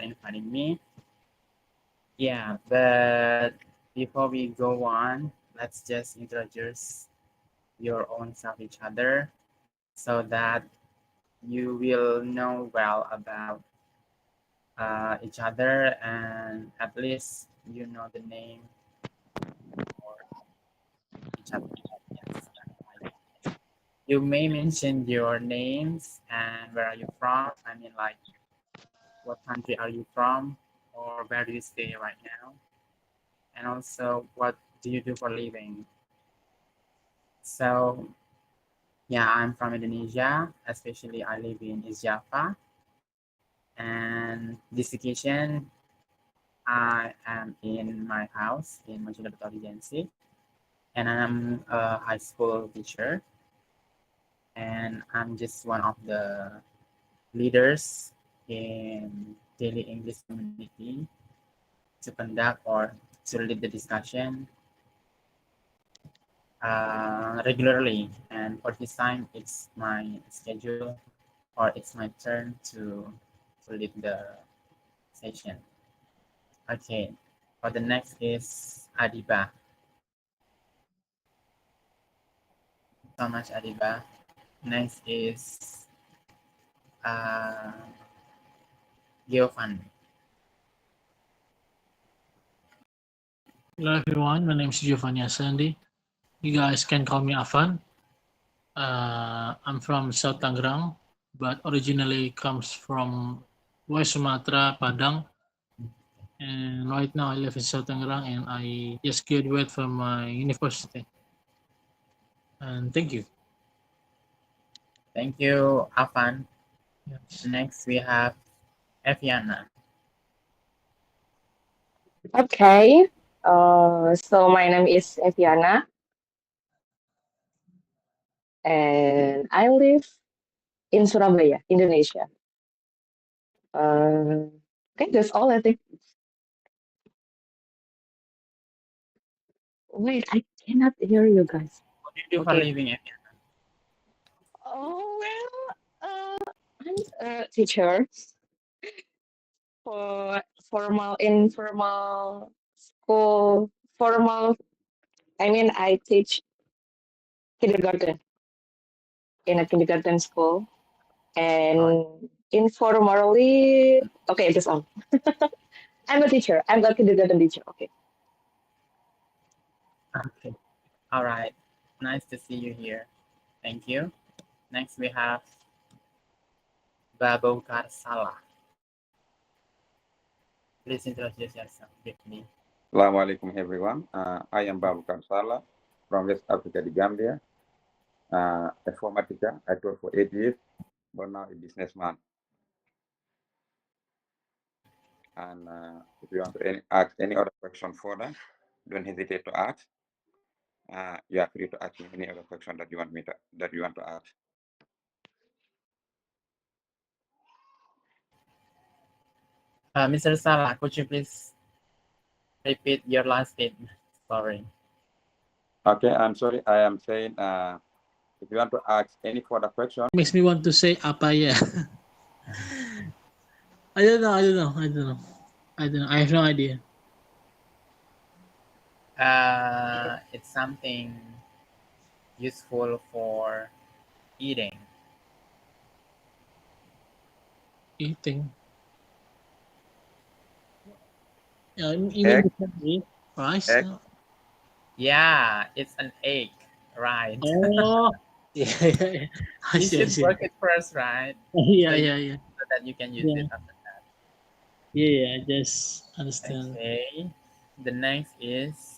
inviting me. Yeah, but before we go on, let's just introduce your own self each other so that you will know well about each other, and at least you know the name for each other. Yes. You may mention your names and where are you from. I mean, like, what country are you from, or where do you stay right now? And also, what do you do for a living? So, yeah, I'm from Indonesia, especially I live in East Java. And this occasion, I am in my house in Majulah Regency, and I'm a high school teacher. And I'm just one of the leaders in daily English community to conduct or to lead the discussion regularly. And for this time, it's my schedule or it's my turn to lead the session. Okay, for the next is Adiba. So much Adiba. Next is uh, Giovanni. Hello everyone, my name is Giovanni Asandi. You guys can call me Afan. I'm from South Tangerang, but originally comes from West Sumatra, Padang. And right now I live in South Tangerang and I just graduated from my university. And thank you. Thank you, Afan. Yes. Next, we have Eviana. Okay. So my name is Eviana, and I live in Surabaya, Indonesia. Okay, that's all I think. Wait, I cannot hear you guys. What do you do for a Okay. living, Eviana? Oh well, I'm a teacher for formal, informal school. Formal, I mean, I teach kindergarten in a kindergarten school, and informally, okay, that's all. I'm a teacher. I'm a kindergarten teacher. Okay. Okay. All right. Nice to see you here. Thank you. Next, we have Babokar Salah. Please introduce yourself briefly. Assalamualaikum everyone. I am Babu Kansala from West Africa, the Gambia. A former teacher. I taught for 8 years, but now a businessman. And if you want to ask any other question further, don't hesitate to ask. You are free to ask me any other question that you want to ask. Mr. Salah, could you please repeat your last statement? Sorry. Okay, I'm sorry. I am saying if you want to ask any further question, Makes me want to say apaya. I don't know. I have no idea. It's something useful for eating. Eating. Yeah, you Egg. mean the rice? Egg. Yeah, it's an egg, right? Oh, yeah. I You see. should work it first, right? Yeah, so, yeah. so that you can use Yeah. it after that. Yeah, I just understand. Okay. The next is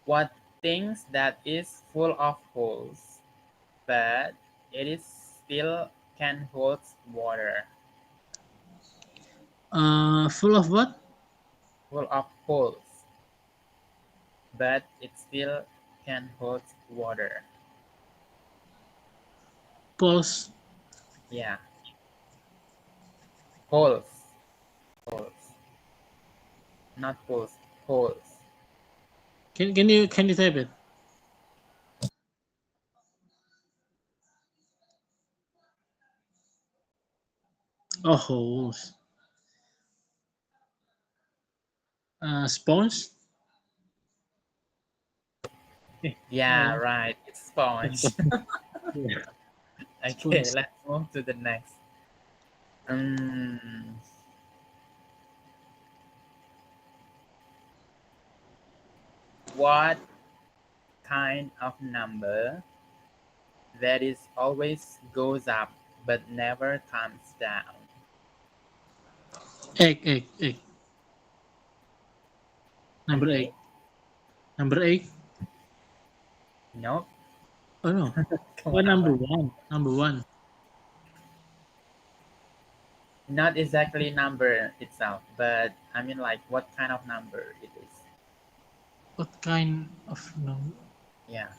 what things that is full of holes, but it is still can hold water. Full of what? Full of holes, but it still can hold water. Pulse. Yeah. Holes. Holes. Not holes. Holes. Can you type it? Oh, holes. Sponge. Yeah, right. It's sponge. Yeah. Okay, Sponge. let's move to the next. Um, what kind of number that is always goes up but never comes down? Egg. Number Okay, eight. Number eight. nope. Oh no. Come Oh, on, number Ahmad. one. Number one. Not exactly number itself, but I mean like what kind of number it is. What kind of number? Yeah,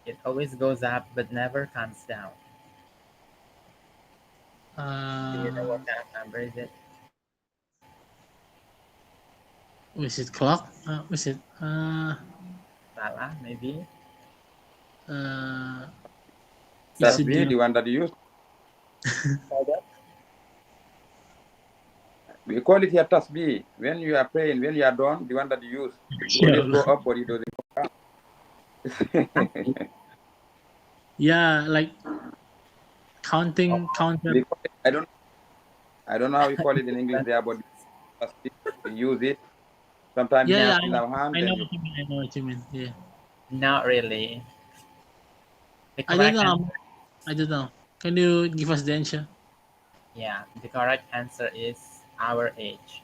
it always goes up but never comes down. Do you know Uh, what kind of number is it? is it clock? Is it Salah, maybe? uh is So, it Tasbih, the the one that you use. pardon? We call it here tasbih. When you are praying, when you are done, the one that you use, it yeah, always go up, but it doesn't go down. yeah, like counter. We call it, I don't know how we call it in English there, but tasbih, we use it. Sometimes we Yeah, No, yeah, put it in our hand, I know then what you you mean. I know what you mean. Yeah. not really. The I don't correct answer, know. I don't know. Can you give us the answer? yeah, the correct answer is our age.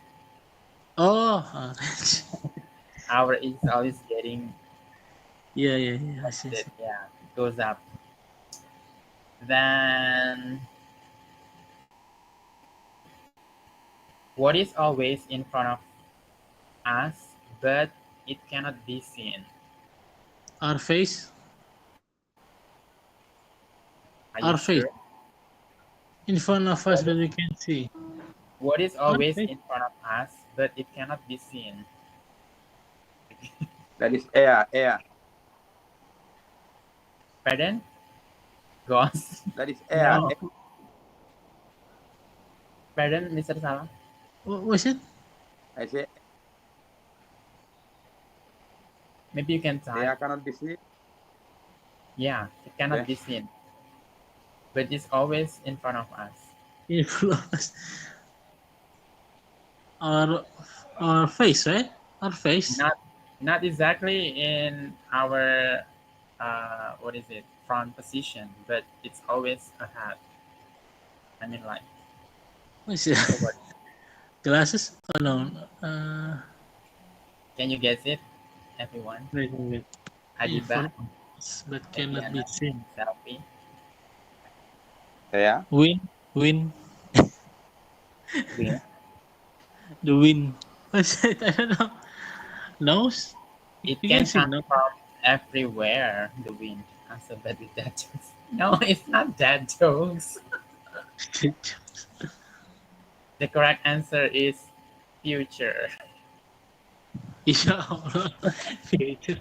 Oh, Our age is always getting, yeah. I see. I see. yeah, it goes up. Then, what is always in front of us, but it cannot be seen? Our face, Are you our face sure? in front of us, What but is, we can't see. what is Our always face. in front of us, but it cannot be seen? that is air. Pardon? Ghost? That is air. No. Pardon, Mr. Salah? What was it? I say Maybe you can type. air cannot be seen. Yeah, it cannot Okay. be seen, but it's always in front of us. In front of us. Our our face, right? Our face. Not not exactly in our what is it, front position, but it's always ahead. I mean like What's it? forward. Glasses? Oh no. Can you guess it, everyone? Wait. In Adiba, front of us, but cannot be Eliana, seen. Selfie. Air. Wind. Wheel. The wind. What's it? I don't know. Nose? It You can can see come nose. from everywhere, the wind. Also, but with that jokes. No, it's not that jokes. The correct answer is future. Yeah. Future.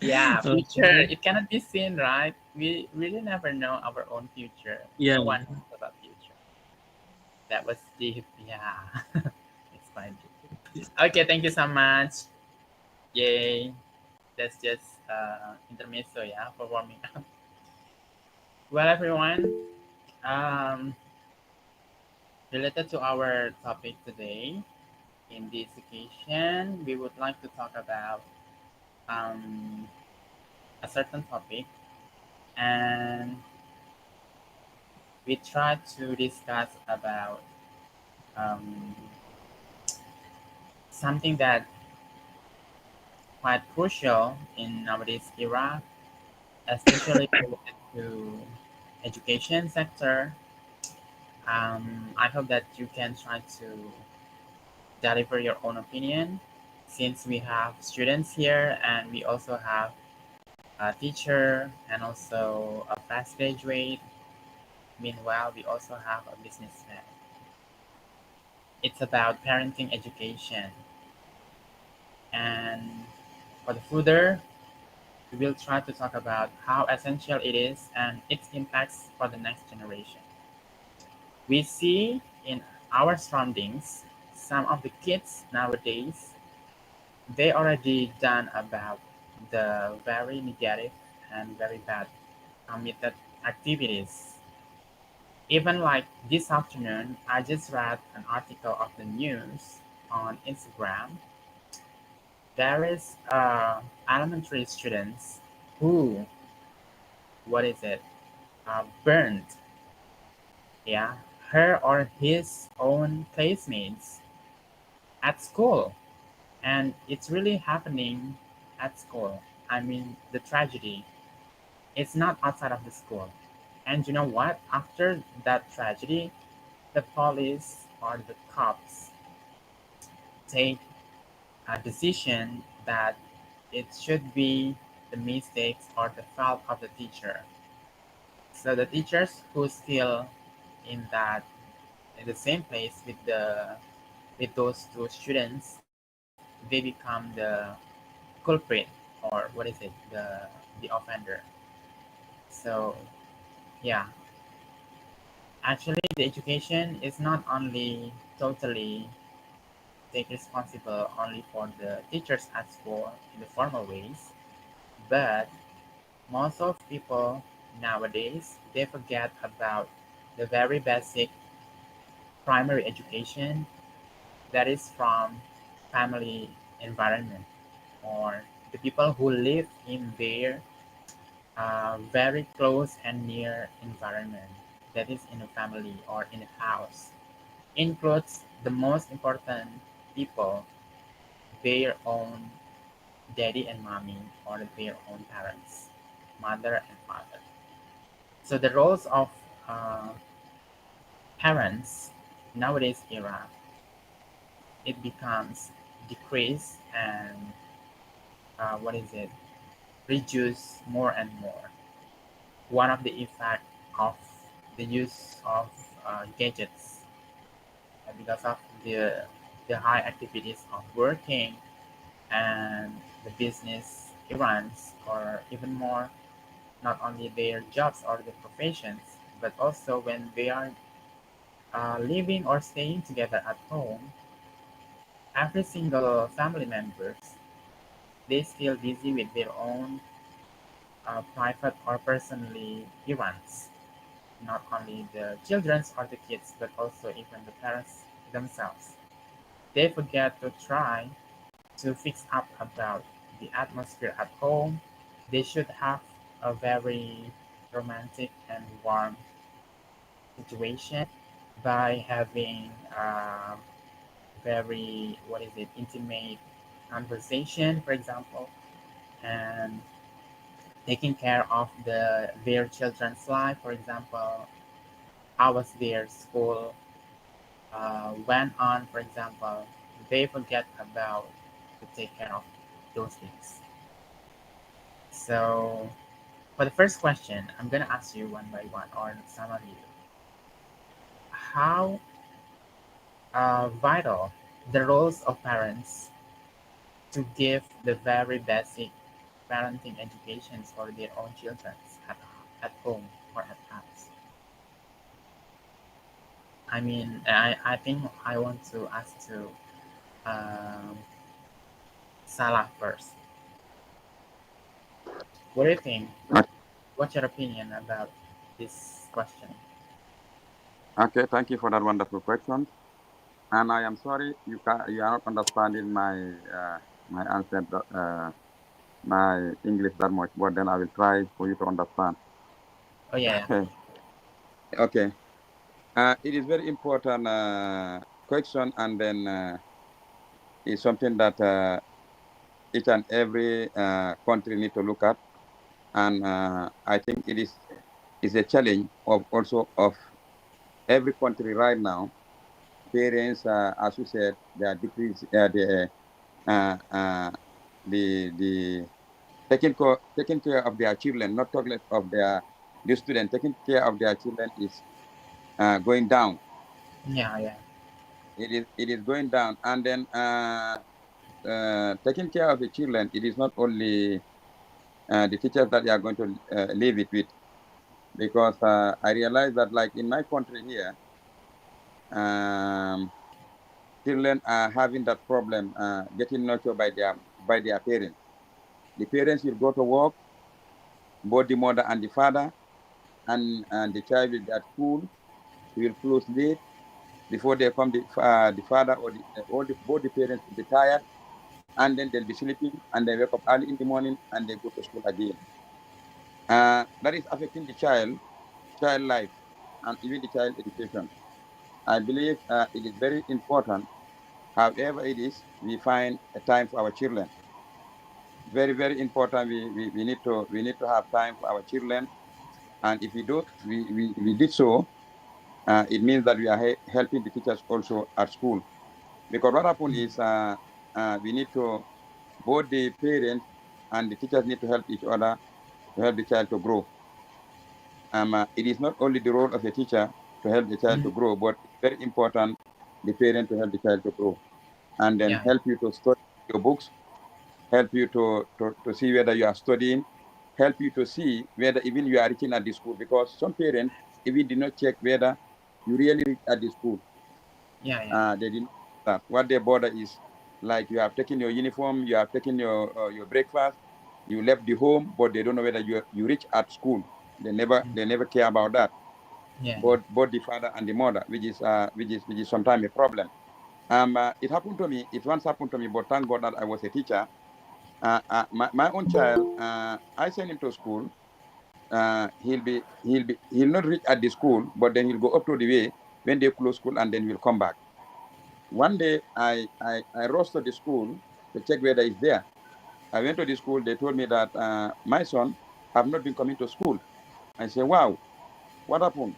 Yeah, future. Okay. It cannot be seen, right? We really never know our own future. Yeah. No one knows about future. That was deep. Yeah, it's fine. Okay, thank you so much. Yay. That's just intermezzo, yeah, for warming up. Well, everyone, um, related to our topic today, in this occasion, we would like to talk about um, a certain topic, and we try to discuss about um, something that quite crucial in nowadays era, especially related to education sector. I hope that you can try to deliver your own opinion, since we have students here and we also have a teacher and also a fast graduate. Meanwhile, we also have a businessman. It's about parenting education. And for the further, we will try to talk about how essential it is and its impacts for the next generation. We see in our surroundings some of the kids nowadays, they already done about the very negative and very bad committed activities. Even like this afternoon, I just read an article of the news on Instagram. There is elementary students who, what is it, burned, yeah, her or his own classmates at school. And it's really happening at school. I mean, the tragedy, it's not outside of the school. And you know what? After that tragedy, the police or the cops take a decision that it should be the mistakes or the fault of the teacher. So the teachers who still in that in the same place with those two students, they become the culprit or what is it, the offender. So yeah, actually the education is not only totally take responsible only for the teachers at school in the formal ways, but most of people nowadays they forget about the very basic primary education that is from family environment or the people who live in their very close and near environment that is in a family or in a house includes the most important people, their own daddy and mommy or their own parents, mother and father. So the roles of uh, parents nowadays era, it becomes decrease and what is it, reduce more and more. One of the effect of the use of gadgets because of the high activities of working and the business runs or even more not only their jobs or their professions but also when they are living or staying together at home, every single family members they still busy with their own private or personally errands, not only the children or the kids but also even the parents themselves. They forget to try to fix up about the atmosphere at home. They should have a very romantic and warm situation by having very what is it intimate conversation, for example, and taking care of their children's life. For example, how was their school went on, for example, they forget about to take care of those things. So for the first question, I'm gonna ask you one by one, or some of you, how vital the roles of parents to give the very basic parenting educations for their own children at home or at house. I mean, I think I want to ask to um, Salah first. What do you think? What's your opinion about this question? Okay, thank you for that wonderful question. And I am sorry you are not understanding my answer my English that much, but then I will try for you to understand. Oh yeah, Okay. It is very important question, and then it's something that each and every country need to look at, and I think it is a challenge of also of every country right now. Parents, as you said, they are decrease uh, uh, the taking care of their children, not talking of the student, taking care of their children is going down. yeah, yeah, It is going down, and then taking care of the children. It is not only the teachers that you are going to leave it with, because I realize that, like in my country here, children are having that problem, getting nurtured by their parents. The parents will go to work, both the mother and the father, and the child will be at school. He will close late. Before they come, the father or both the parents will be tired, and then they'll be sleeping, and they wake up early in the morning, and they go to school again. That is affecting the child life, and even the child education. I believe it is very important. However it is, we find a time for our children. Very, very important. We need to have time for our children. And if we do, we did so, it means that we are helping the teachers also at school. Because what happened is we need to, both the parents and the teachers need to help each other to help the child to grow. It is not only the role of the teacher to help the child to grow, but it's very important the parent to help the child to grow, and then help you to study your books, help you to see whether you are studying, help you to see whether even you are reaching at the school, because some parents even did not check whether you really reach at the school. They didn't. What they bother is like you have taken your uniform, you have taken your breakfast, you left the home, but they don't know whether you reach at school. They never care about that. Both the father and the mother, which is sometimes a problem. It happened to me. It once happened to me, but thank God that I was a teacher. My own child, I sent him to school. He'll not reach at the school, but then he'll go up to the way when they close school, and then we'll come back. One day, I rushed to the school to check whether he's there. I went to the school. They told me that my son have not been coming to school. I said, wow, what happened?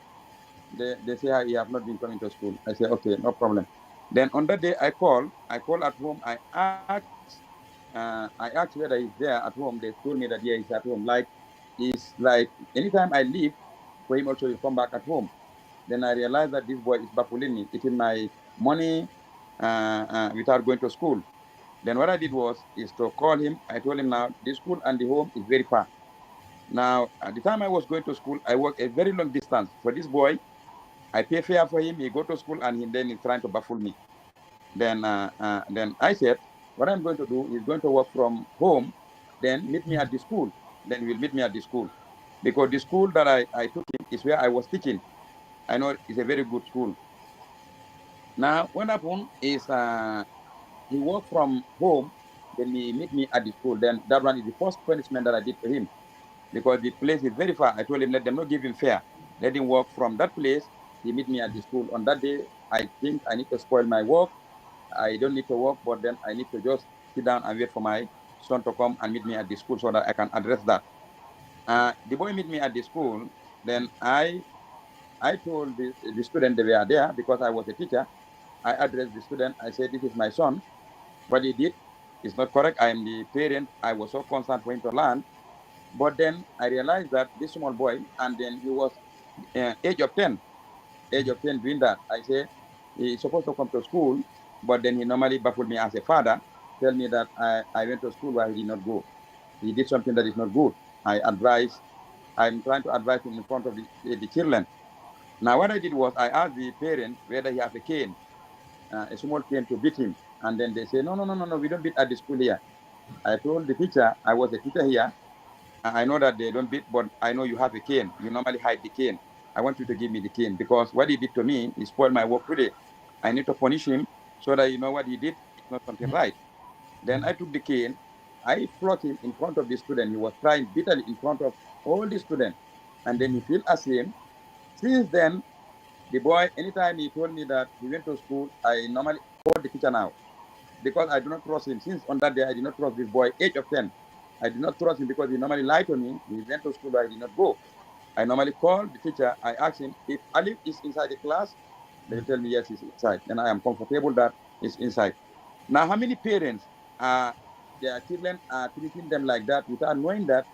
They say he have not been coming to school. I say, okay, no problem. Then on that day, I call at home. I asked whether he's there at home. They told me that yeah, he's at home. Like anytime I leave, for him also will come back at home. Then I realized that this boy is baffling me, eating my money without going to school. Then what I did is to call him. I told him now the school and the home is very far. Now at the time I was going to school, I walked a very long distance for this boy. I pay fare for him. He go to school and then he's trying to baffle me. Then I said, what I'm going to do is going to work from home, then meet me at the school. Then we'll meet me at the school. Because the school that I took him is where I was teaching. I know it's a very good school. Now, what happened is he worked from home, then he meet me at the school. Then that one is the first punishment that I did for him. Because the place is very far. I told him, let them not give him fare. Let him work from that place. He meet me at the school. On that day, I think I need to spoil my work. I don't need to work, but then I need to just sit down and wait for my son to come and meet me at the school so that I can address that. The boy meet me at the school. Then I told the student they were there because I was a teacher. I addressed the student. I said, this is my son. What he did is not correct. I am the parent. I was so concerned for him to learn. But then I realized that this small boy, and then he was age of 10 doing that. I say, he's supposed to come to school, but then he normally baffled me as a father, tell me that I went to school where he did not go. He did something that is not good. I'm trying to advise him in front of the children. Now, what I did was I asked the parent whether he has a cane, a small cane to beat him. And then they say, no, we don't beat at the school here. I told the teacher, I was a teacher here. I know that they don't beat, but I know you have a cane. You normally hide the cane. I want you to give me the cane because what he did to me, he spoiled my work today. I need to punish him so that you know what he did is not something right. Then I took the cane. I flogged him in front of the student. He was crying bitterly in front of all the students. And then he feel ashamed. Since then, the boy, anytime he told me that he went to school, I normally call the teacher now because I do not trust him. Since on that day, I did not trust this boy, age of 10. I did not trust him because he normally lied to me. He went to school, but I did not go. I normally call the teacher. I ask him if Alif is inside the class. They will tell me yes, he's inside. Then I am comfortable that he's inside. Now, how many parents their children are treating them like that without knowing that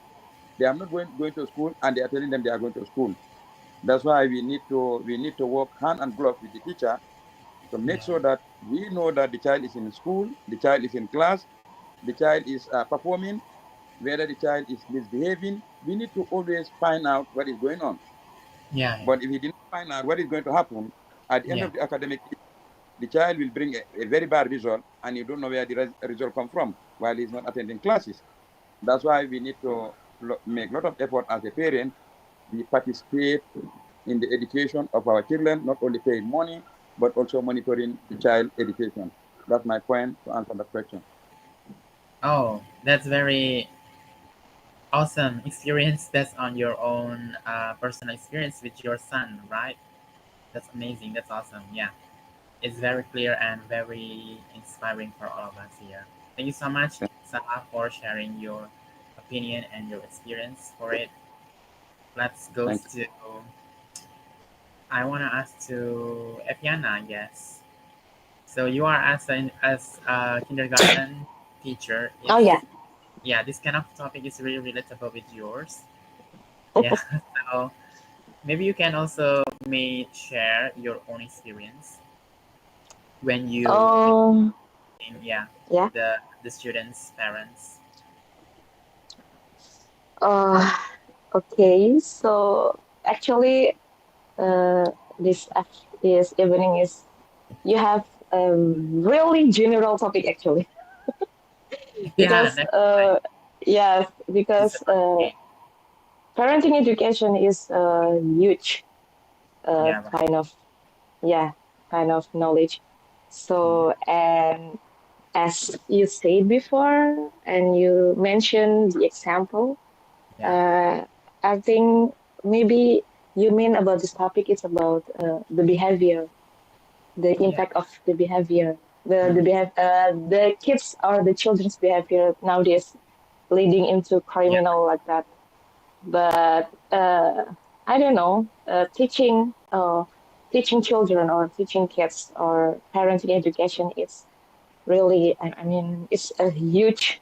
they are not going to school and they are telling them they are going to school? That's why we need to work hand and glove with the teacher to make sure that we know that the child is in school, the child is in class, the child is performing, whether the child is misbehaving. We need to always find out what is going on. But if we didn't find out what is going to happen, At the end of the academic year, the child will bring a very bad result, and you don't know where the result come from while he's not attending classes. That's why we need to make a lot of effort as a parent. We participate in the education of our children, not only paying money, but also monitoring the child education. That's my point to answer that question. Oh, that's very awesome experience. That's on your own personal experience with your son, right? That's amazing. That's awesome. Yeah. It's very clear and very inspiring for all of us here. Thank you so much, Salah, for sharing your opinion and your experience for it. Let's go Thank to, I want to ask to Efiana, yes. So you are as a kindergarten teacher. Oh It's, yeah. yeah, this kind of topic is really relatable with yours. Yeah. So maybe you can also may share your own experience when you Um. yeah Yeah. the students' parents. Uh. Okay. So actually, this this evening is you have a really general topic actually Yeah, because that's fine. yes, It's because about game. parenting education is a huge Yeah, right. kind of, yeah, kind of knowledge. Mm, So, and as you said before, and you mentioned the example, yeah, uh, I think maybe you mean about this topic is about the behavior, the yeah, impact of the behavior, the kids or the children's behavior nowadays leading into yeah, criminal like that. But I don't know, teaching children or teaching kids or parenting education is really, I mean, it's a huge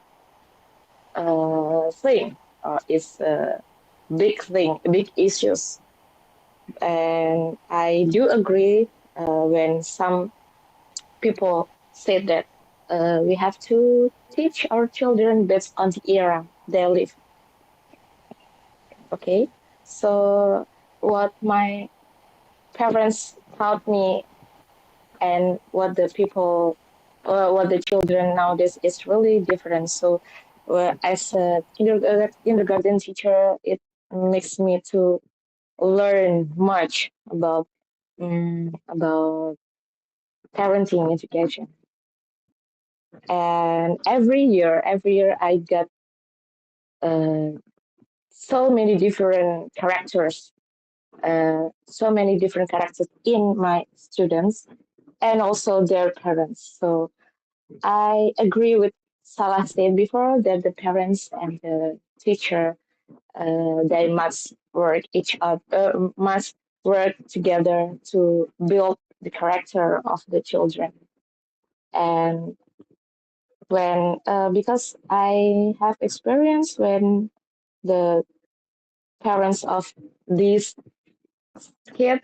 thing. It's a big thing, big issues. And I do agree when some people say that we have to teach our children based on the era they live. Okay, so what my parents taught me and what the children nowadays is really different. So, as a kindergarten teacher, it makes me to learn much about parenting education. And every year I get uh, so many different characters, so many different characters in my students and also their parents. So I agree with Salah said before that the parents and the teacher they must work together to build the character of the children. And when because I have experience when the parents of these kids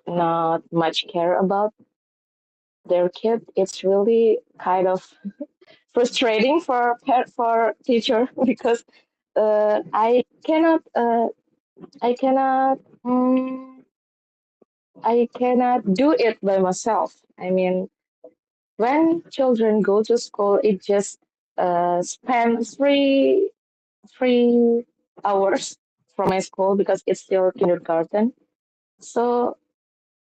not much care about their kid, it's really kind of frustrating for teacher because I cannot I cannot um, I cannot do it by myself. I mean, when children go to school, it just spend three hours from my school because it's still kindergarten. So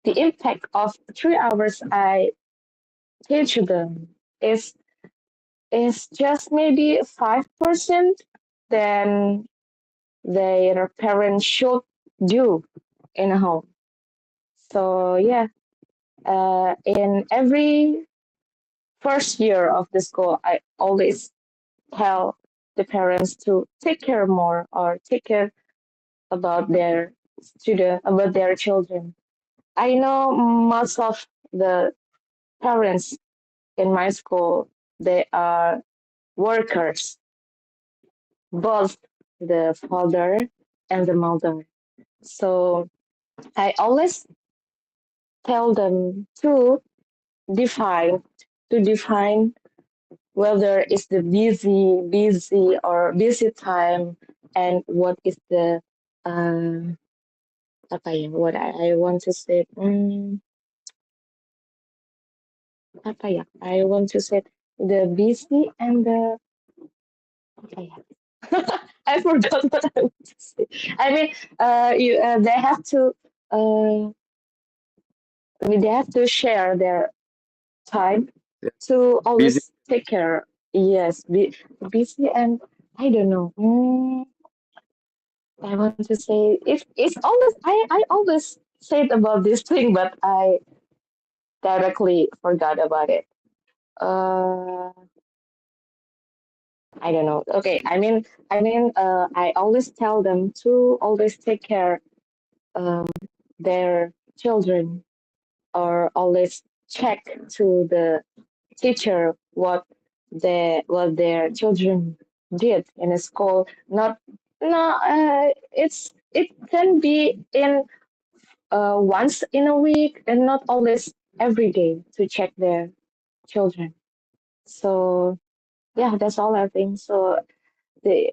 the impact of 3 hours I teach them is is just maybe 5% than their parents should do in a home. So yeah, in every first year of the school, I always tell the parents to take care more or take care about their about their children. I know most of the parents in my school, they are workers, both the father and the mother. So I always tell them define define whether it's the busy or busy time and what is the um, apa ya? What I want to say? Apa ya? I want to say the busy and the apa ya? I forgot what I want to say. I mean, they have to they have to share their time Yeah. to Busy. always take care. Yes, busy and I don't know. I want to say it's always I always said about this thing, but I directly forgot about it. Uh, I don't know. Okay, I always tell them to always take care um their children or always check to the teacher what their children did in a school. Not no it can be in once in a week and not always every day to check their children. So yeah, that's all I think. So the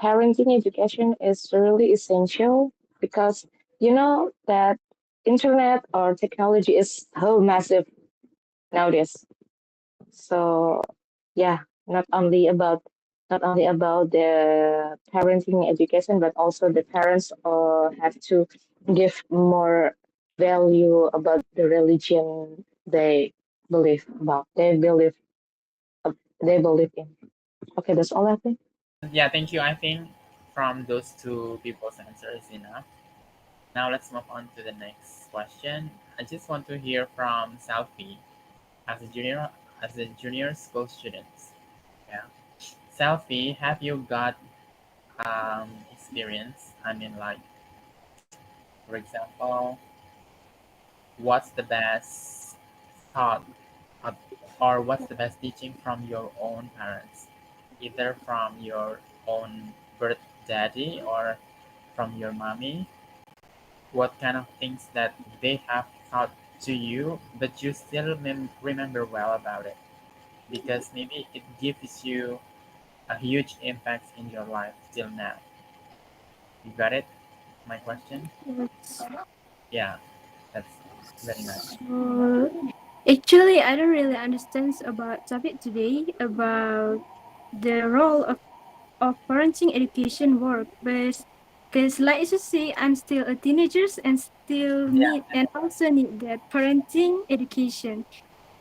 parenting education is really essential because you know that internet or technology is so massive nowadays. So yeah, not only about the parenting education, but also the parents have to give more value about the religion they believe about. They believe in. Okay, that's all I think. Yeah, thank you. I think from those two people's answers enough. Now let's move on to the next question. I just want to hear from Selfie as a junior school student. Yeah. Selfie, have you got experience? I mean, like, for example, what's the best thought of, or what's the best teaching from your own parents, either from your own birth daddy or from your mommy? What kind of things that they have taught to you, but you still remember well about it? Because maybe it gives you a huge impact in your life till now. You got it? My question? Yes. Yeah, that's very nice. So actually, I don't really understand about topic today about the role of parenting education work, but because like you see, I'm still a teenager and still Yeah, need and also need that parenting education.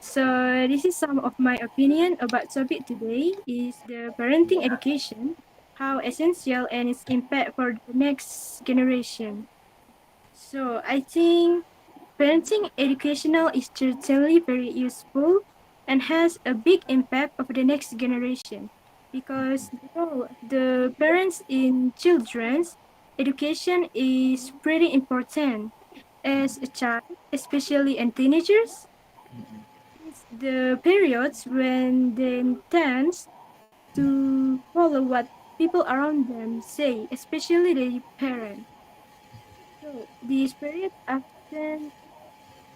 So this is some of my opinion about topic today is the parenting yeah. education, how essential and its impact for the next generation. So I think parenting educational is certainly very useful and has a big impact of the next generation because the role of the parents in children's education is pretty important as a child, especially in teenagers. Mhm. It's the periods when they tend to follow what people around them say, especially the parents. So these periods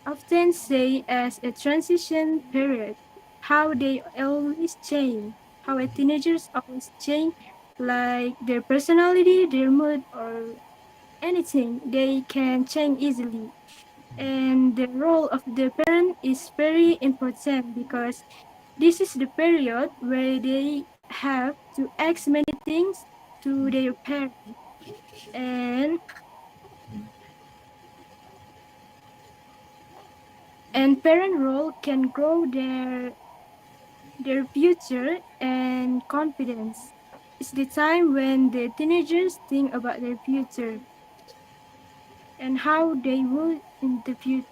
often say as a transition period, how they always change, how a teenagers always change, like their personality, their mood, or anything, they can change easily. And the role of the parent is very important because this is the period where they have to ask many things to their parents. And and parent role can grow their future and confidence. It's the time when the teenagers think about their future and how they will in the future.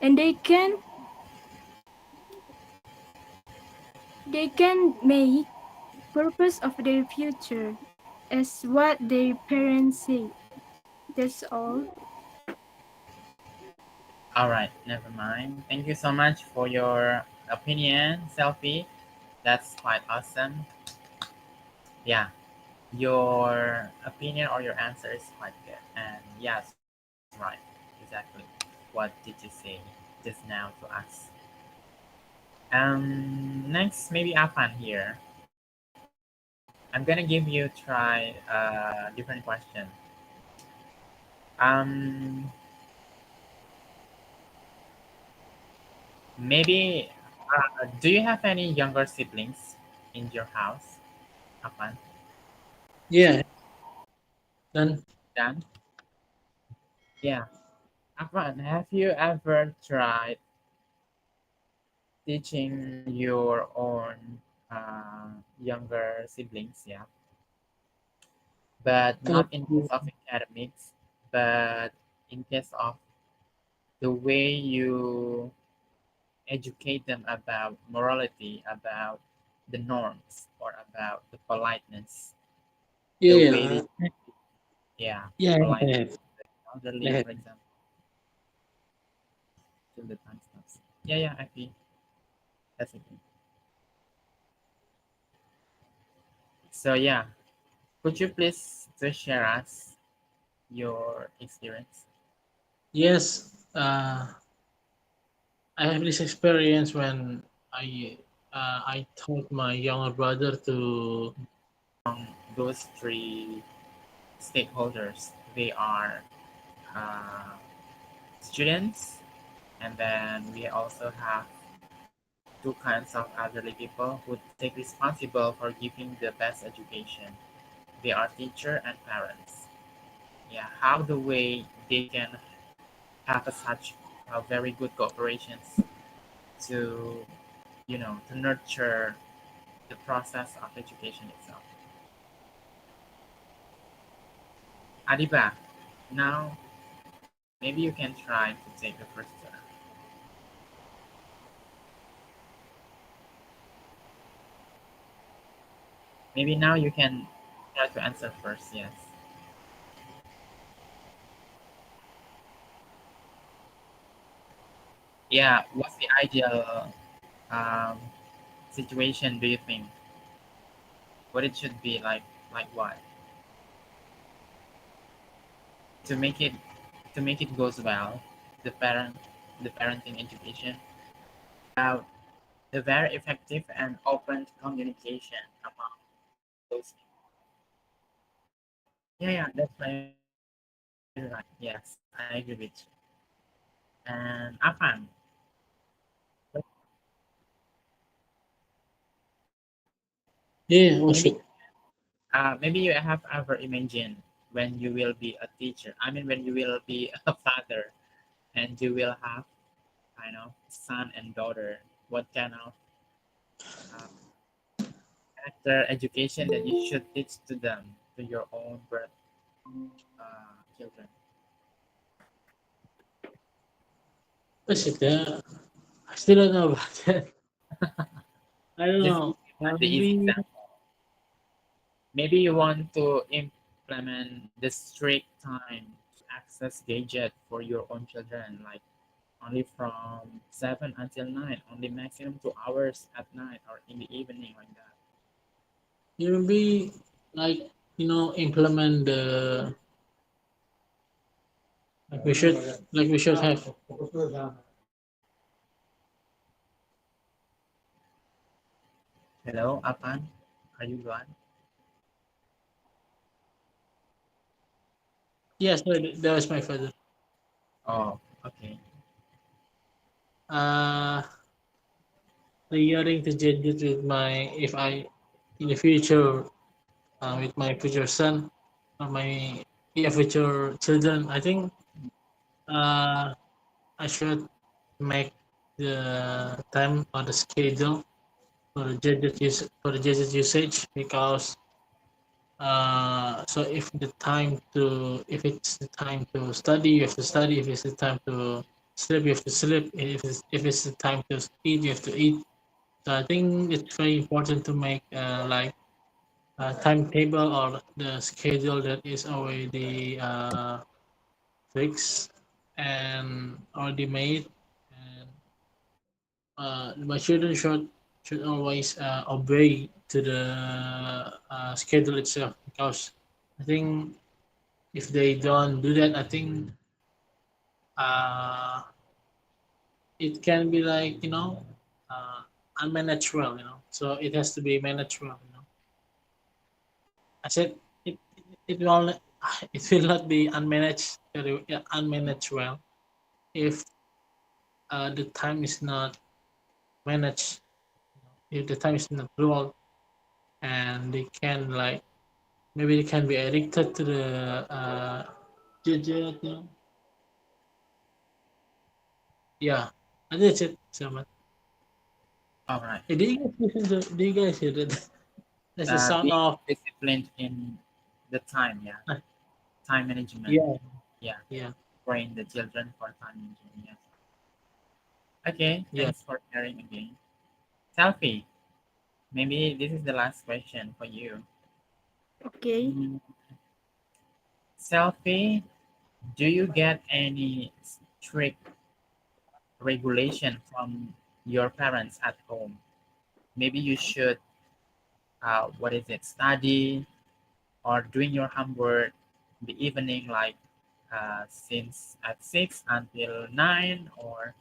And they can make purpose of their future as what their parents say. That's all. All right, never mind. Thank you so much for your opinion, Selfie. That's quite awesome. Yeah, your opinion or your answer is quite good. And yes, right, exactly. What did you say just now to us? Next, maybe Afan here. I'm gonna give you try a different question. Um, maybe do you have any younger siblings in your house? Apan? Yeah. Then Dan? Yeah. Apan, have you ever tried teaching your own younger siblings? Yeah, but uh, not in case of academics, but in case of the way you educate them about morality, about the norms, or about the politeness, yeah, the way yeah, they, yeah, yeah, polite yeah, the elderly, yeah. for example, till the time stops. Yeah, yeah, I think that's it. So yeah, could you please to share us your experience? Yes. I have this experience when I taught my younger brother to. Those three stakeholders, they are uh, students, and then we also have two kinds of elderly people who take responsible for giving the best education. They are teacher and parents. Yeah, how the way they can have a such a very good cooperations to to nurture the process of education itself. Adiba, now maybe you can try to take the first turn. Maybe now you can try to answer first. Yes. Yeah. What's the ideal um, situation? Do you think what it should be like? Like what to make it goes well? The parenting education about the very effective and open communication among those people. Yeah, yeah, that's very right. Yes, I agree with you. And Afan, Yeah, maybe also. maybe you have ever imagined when you will be a teacher. I mean, when you will be a father and you will have, I know, son and daughter. What kind of uh, character education that you should teach to them, to your own birth children? Basically, I still don't know about that. I don't Just know. give the easy Probably. example. Maybe you want to implement the strict time to access gadget for your own children, like only from 7 until 9, only maximum 2 hours at night or in the evening, like that. Maybe like implement the like we should have. Hello, Apan, are you gone? Yes, that was my father. Oh, okay. Uh, regarding to change it with my if I in the future with my future son or my future children, I think uh I should make the time or the schedule for the gadget usage because so if it's the time to study, you have to study. If it's the time to sleep, you have to sleep. If it's the time to eat, you have to eat. So I think it's very important to make like a timetable or the schedule that is already fixed and already made, and my children should always obey to the schedule itself because I think if they don't do that, I think uh, it can be like uh, unmanaged well. So it has to be managed well. I said it will it will not be unmanaged unmanaged well if the time is not managed, if the time is not ruled, and they can like maybe they can be addicted to the gadget, Yeah, and that's it, Salman. All right. Hey, do you guys hear that? That's the sound Being of disciplined in the time, yeah. uh, Time management, yeah, yeah. yeah, Train the children for time management, yes. Okay, yeah. thanks for sharing again. Selfie, maybe this is the last question for you. Okay. Mm, Selfie, do you get any strict regulation from your parents at home? Maybe you should, what is it, study or doing your homework in the evening, like since at 6 until 9, or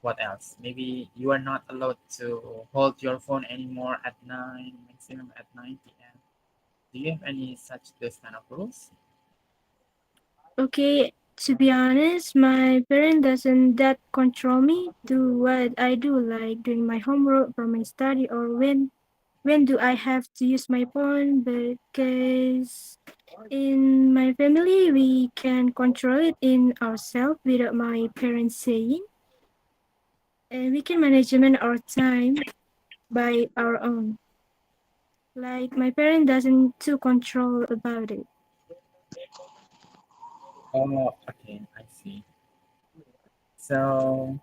what else? Maybe you are not allowed to hold your phone anymore at 9, maximum at 9 p.m. Do you have any such those kind of rules? Okay. To be honest, my parent doesn't that control me do what I do, like doing my homework for my study or when do I have to use my phone, because in my family we can control it in ourselves without my parents saying, and we can management our time by our own. Like my parent doesn't too control about it. Oh, okay, I see. So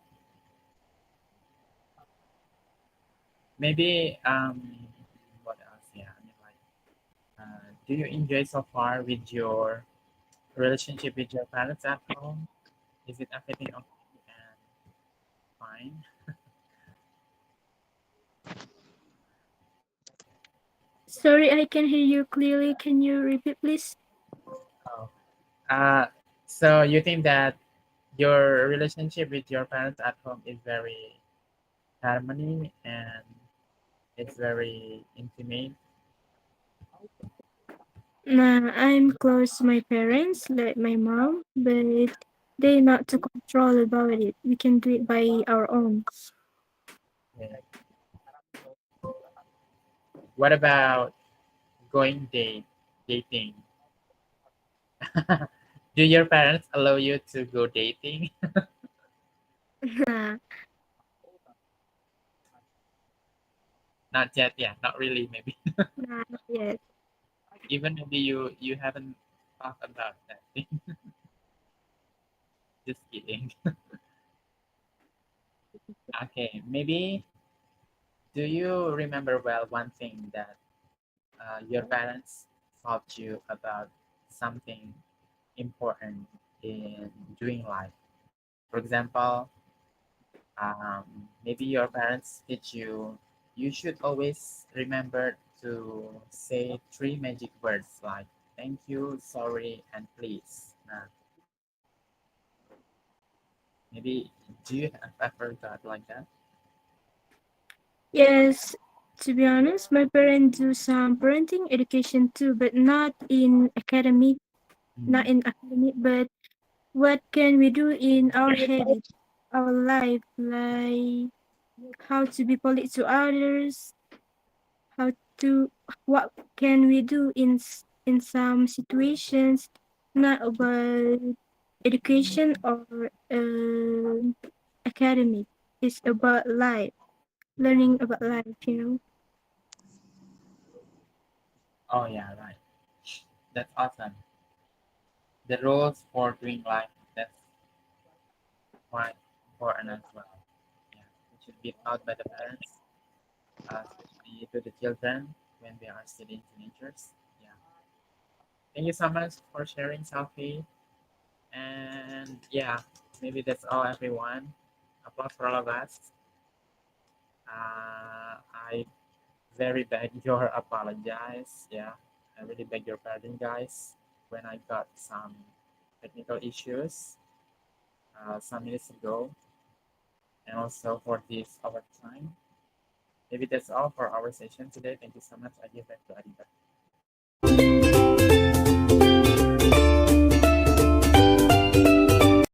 maybe what else? Yeah, I mean like, do you enjoy so far with your relationship with your parents at home? Is it everything okay and fine? Sorry, I can hear you clearly. Can you repeat, please? Oh, uh, so you think that your relationship with your parents at home is very harmony and it's very intimate? Nah, I'm close to my parents, like my mom, but they not to control about it. We can do it by our own. Yeah. What about going dating? Do your parents allow you to go dating? Nah, Not yet, yeah, not really, maybe. nah, not yet. Even maybe you haven't thought about that thing. Just kidding. Okay, maybe do you remember well one thing that your parents taught you about something important in doing life? For example, maybe your parents teach you you should always remember to say three magic words like thank you, sorry, and please. Maybe do you have ever thought like that? Yes, to be honest, my parents do some parenting education too, but not Mm. in academic, but what can we do in our head, our life, like how to be polite to others, how to what can we do in some situations, not about education or academic. It's about life, learning about life, you know. Oh yeah, right. That's awesome. The rules for doing life, that's quite important as well. Yeah, it should be taught by the parents, especially to the children when they are still in teenagers. Yeah. Thank you so much for sharing, Selfie. And yeah, maybe that's all, everyone. Applause for all of us. I very beg your apologize. Yeah, I really beg your pardon, guys, when I got some technical issues some minutes ago, and also for this overtime. Maybe that's all for our session today. Thank you so much. I give back to Adiba.